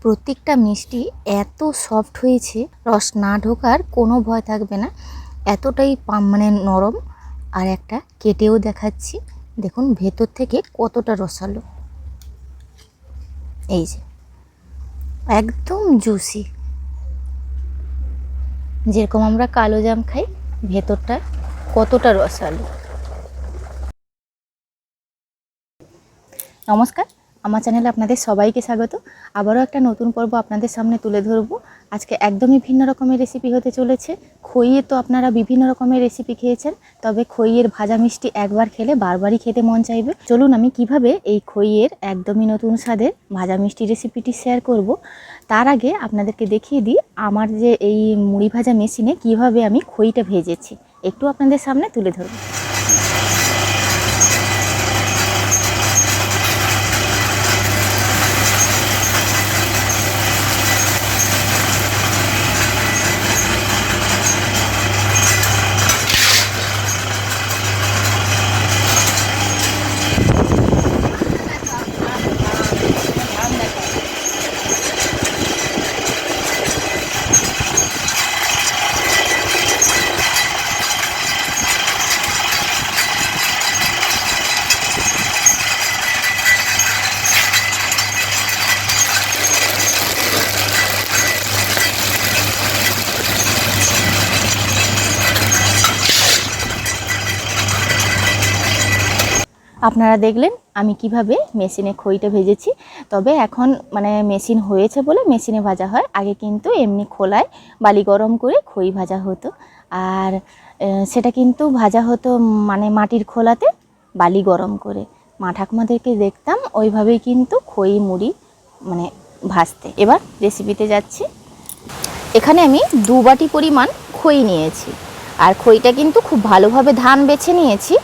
প্রত্যেকটা মিষ্টি এত সফট হয়েছে, রস না ঢোকার কোনো ভয় থাকবে না, এতটাই মানে নরম। আর একটা কেটেও দেখাচ্ছি, দেখুন ভেতর থেকে কতটা রসালো। এই যে একদম জুসি, যেরকম আমরা কালো জাম খাই, ভেতরটা কতটা রসালো। নমস্কার, আমার চ্যানেলে আপনাদের সবাইকে স্বাগত। আবারও একটা নতুন পর্ব আপনাদের সামনে তুলে ধরবো। আজকে একদমই ভিন্ন রকমের রেসিপি হতে চলেছে। খইয়ে তো আপনারা বিভিন্ন রকমের রেসিপি খেয়েছেন, তবে খইয়ের ভাজা মিষ্টি একবার খেলে বারবারই খেতে মন চাইবে। চলুন আমি কিভাবে এই খইয়ের একদমই নতুন স্বাদের ভাজা মিষ্টি রেসিপিটি শেয়ার করব। তার আগে আপনাদেরকে দেখিয়ে দিই আমার যে এই মুড়ি ভাজা মেশিনে কিভাবে আমি খইটা ভেজেছি, একটু আপনাদের সামনে তুলে ধরবো। আপনারা দেখলেন আমি কিভাবে মেশিনে খইটা ভেজেছি। তবে এখন মানে মেশিন হয়েছে বলে মেশিনে ভাজা হয়, আগে কিন্তু এমনি খোলায় বালি গরম করে খই ভাজা হতো। আর সেটা কিন্তু ভাজা হতো মানে মাটির খোলাতে বালি গরম করে। মা ঠাকুমাদেরকে দেখতাম ওইভাবেই কিন্তু খই মুড়ি মানে ভাজতে। এবার রেসিপিতে যাচ্ছি। এখানে আমি 2 বাটি পরিমাণ খই নিয়েছি, আর খইটা কিন্তু খুব ভালোভাবে ধান বেছে নিয়েছি।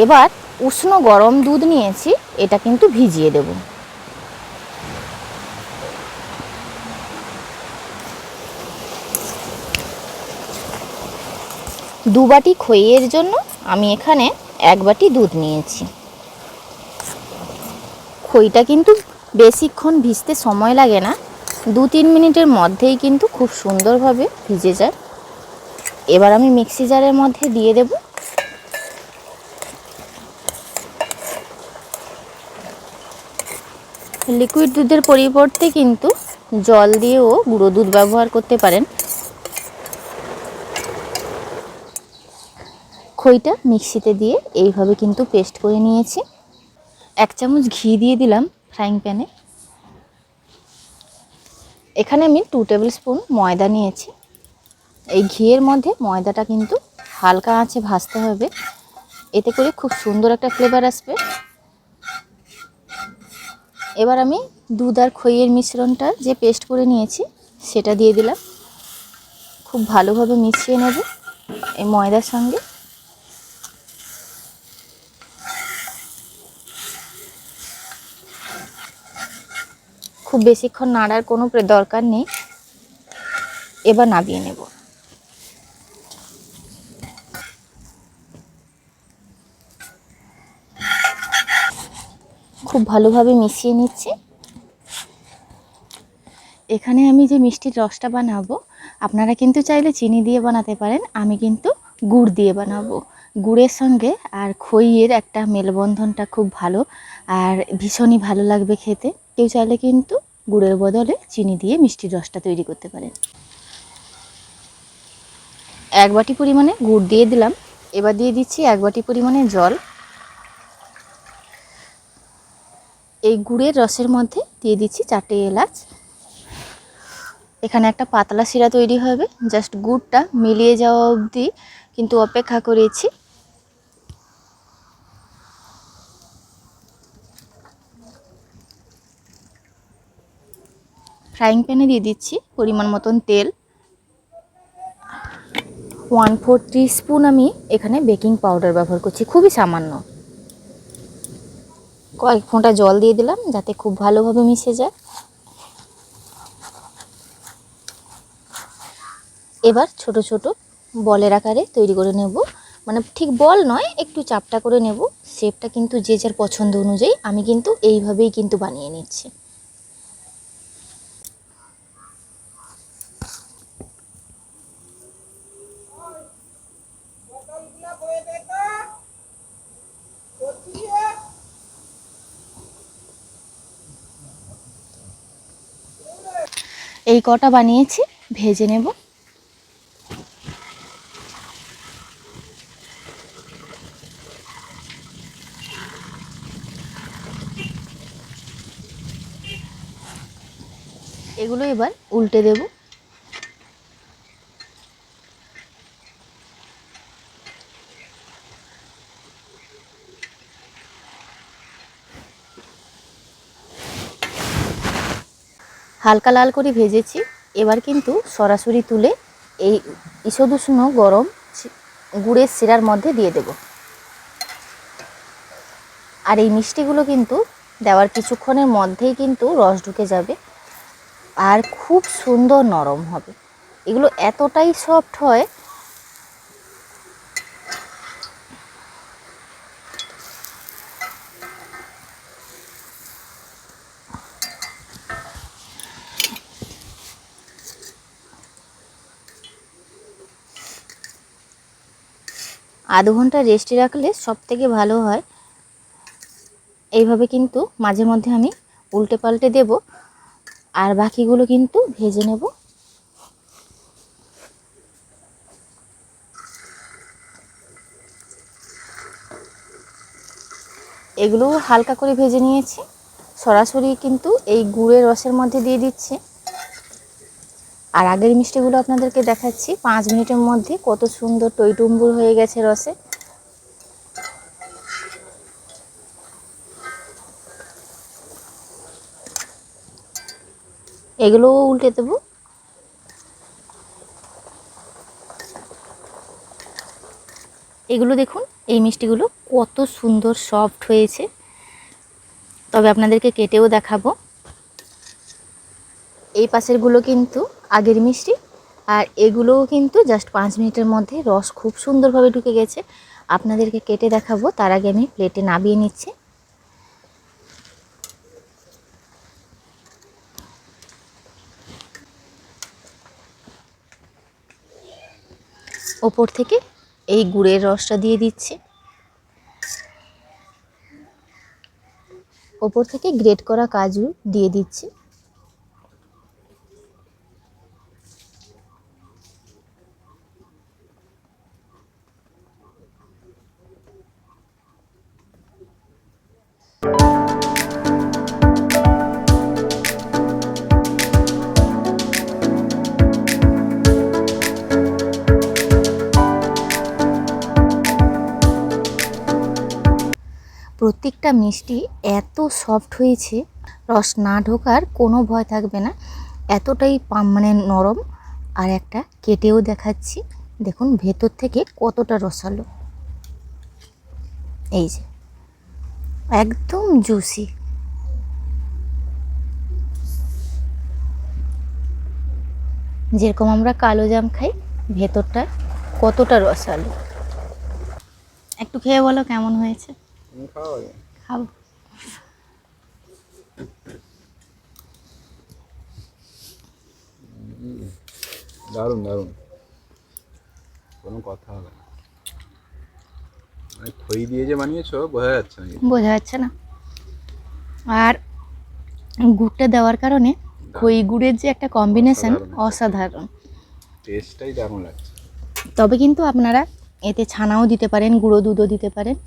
এবার উষ্ণ গরম দুধ নিয়েছি, এটা কিন্তু ভিজিয়ে দেব। দু বাটি খইয়ের জন্য আমি এখানে 1 বাটি দুধ নিয়েছি। খইটা কিন্তু বেশিক্ষণ ভিজতে সময় লাগে না, 2-3 মিনিটের মধ্যেই কিন্তু খুব সুন্দরভাবে ভিজে যায়। এবার আমি মিক্সি জারের মধ্যে দিয়ে দেব। লিকুইড দুধের পরিবর্তে কিন্তু জল দিয়েও গুঁড়ো দুধ ব্যবহার করতে পারেন। খইটা মিক্সিতে দিয়ে এইভাবে কিন্তু পেস্ট করে নিয়েছি। 1 চামচ ঘি দিয়ে দিলাম ফ্রাইং প্যানে। এখানে আমি 2 টেবিল স্পুন ময়দা নিয়েছি। এই ঘিয়ের মধ্যে ময়দাটা কিন্তু হালকা আঁচে ভাজতে হবে, এতে করে খুব সুন্দর একটা ফ্লেভার আসবে। এবার আমি দুধ আর খইয়ের মিশ্রণটা যে পেস্ট করে নিয়েছি সেটা দিয়ে দিলাম। খুব ভালোভাবে মিশিয়ে নেব এই ময়দার সঙ্গে। খুব বেশিক্ষণ নাড়ার কোনো দরকার নেই। এবার নামিয়ে নেব। খুব ভালোভাবে মিশিয়ে নিচ্ছি। এখানে আমি যে মিষ্টির রসটা বানাবো, আপনারা কিন্তু চাইলে চিনি দিয়ে বানাতে পারেন, আমি কিন্তু গুড় দিয়ে বানাবো। গুড়ের সঙ্গে আর খইয়ের একটা মেলবন্ধনটা খুব ভালো, আর ভীষণই ভালো লাগবে খেতে। কেউ চাইলে কিন্তু গুড়ের বদলে চিনি দিয়ে মিষ্টির রসটা তৈরি করতে পারেন। 1 বাটি পরিমাণে গুড় দিয়ে দিলাম। এবার দিয়ে দিচ্ছি 1 বাটি পরিমাণে জল। এই গুড়ের রসের মধ্যে দিয়ে দিচ্ছি 4টে এলাচ। এখানে একটা পাতলা শিরা তৈরি হবে, জাস্ট গুড়টা মিলিয়ে যাওয়া অবধি কিন্তু অপেক্ষা করেছি। ফ্রাইং প্যানে দিয়ে দিচ্ছি পরিমাণ মতন তেল। 1/4 টিস্পুন আমি এখানে বেকিং পাউডার ব্যবহার করছি, খুবই সামান্য। কয়েক ফোঁটা জল দিয়ে দিলাম যাতে খুব ভালোভাবে মিশে যায়। এবার ছোট ছোট বলের আকারে তৈরি করে নেব, মানে ঠিক বল নয়, একটু চাপটা করে নেব। শেপটা কিন্তু যে যার পছন্দ অনুযায়ী, আমি কিন্তু এইভাবেই কিন্তু বানিয়ে নিচ্ছি। এই কটা বানিয়েছি, ভেজে নেব। এগুলো এবার উল্টে দেব। হালকা লাল করে ভেজেছি, এবার কিন্তু সরাসরি তুলে এই ঈষদুষ্ণ গরম গুড়ের শিরার মধ্যে দিয়ে দেব। আর এই মিষ্টিগুলো কিন্তু দেওয়ার কিছুক্ষণের মধ্যেই কিন্তু রস ঢুকে যাবে আর খুব সুন্দর নরম হবে। এগুলো এতটাই সফট হয়, আধ ঘন্টা রেস্টে রাখলে সব থেকে ভালো হয়। এইভাবে কিন্তু মাঝে মধ্যে আমি উল্টে পাল্টে দেব আর বাকিগুলো কিন্তু ভেজে নেব। এগুলো হালকা করে ভেজে নিয়েছি, সরাসরি কিন্তু এই গুড়ের রসের মধ্যে দিয়ে দিচ্ছি। আর আগের মিষ্টিগুলো আপনাদেরকে দেখাচ্ছি 5 মিনিটের মধ্যে কত সুন্দর টইটুম্বুর হয়ে গেছে রসে। এগুলোও উল্টে দেব। এগুলো দেখুন, এই মিষ্টিগুলো কত সুন্দর সফট হয়েছে। তবে আপনাদেরকে কেটেও দেখাবো। এই পাশেরগুলো কিন্তু আগের মিষ্টি, আর এগুলোও কিন্তু জাস্ট 5 মিনিটের মধ্যে রস খুব সুন্দরভাবে ঢুকে গেছে। আপনাদেরকে কেটে দেখাবো, তার আগে আমি প্লেটে নামিয়ে নিচ্ছি। ওপর থেকে এই গুড়ের রসটা দিয়ে দিচ্ছি, ওপর থেকে গ্রেট করা কাজু দিয়ে দিচ্ছি। প্রত্যেকটা মিষ্টি এত সফট হয়েছে, রস না ঢোকার কোনো ভয় থাকবে না, এতটাই মানে নরম। আর একটা কেটেও দেখাচ্ছি, দেখুন ভেতর থেকে কতটা রসালো। এই যে একদম জুসি। যেরকম আমরা কালো জাম খাই, ভেতরটা কতটা রসালো। একটু খেয়ে বলো কেমন হয়েছে। খাবো। দারুণ দারুণ, কোনো কথা হবে না। মানে খই দিয়ে যে বানিয়েছো বোঝা যাচ্ছে না। বোঝা যাচ্ছে না। আর গুড়টা দেওয়ার কারণে খই গুড়ের যে একটা কম্বিনেশন, অসাধারণ টেস্টটাই দারুণ লাগছে। তবে কিন্তু আপনারা এতে ছানাও দিতে পারেন, গুঁড়ো দুধও দিতে পারেন।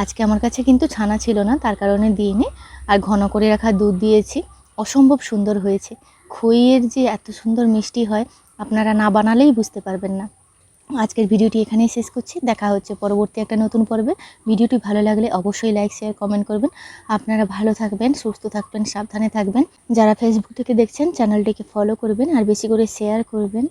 আজকে আমার কাছে কিন্তু ছানা ছিল না, তার কারণে দিইনি। আর ঘন করে রাখা দুধ দিয়েছি, অসম্ভব সুন্দর হয়েছে। খইয়ের যে এত সুন্দর মিষ্টি হয়, আপনারা না বানালেই বুঝতে পারবেন না। আজকের ভিডিওটি এখানেই শেষ করছি, দেখা হচ্ছে পরবর্তী একটা নতুন পর্বে। ভিডিওটি ভালো লাগলে অবশ্যই লাইক শেয়ার কমেন্ট করবেন। আপনারা ভালো থাকবেন, সুস্থ থাকবেন, সাবধানে থাকবেন। যারা ফেসবুক থেকে দেখছেন চ্যানেলটিকে ফলো করবেন আর বেশি করে শেয়ার করবেন।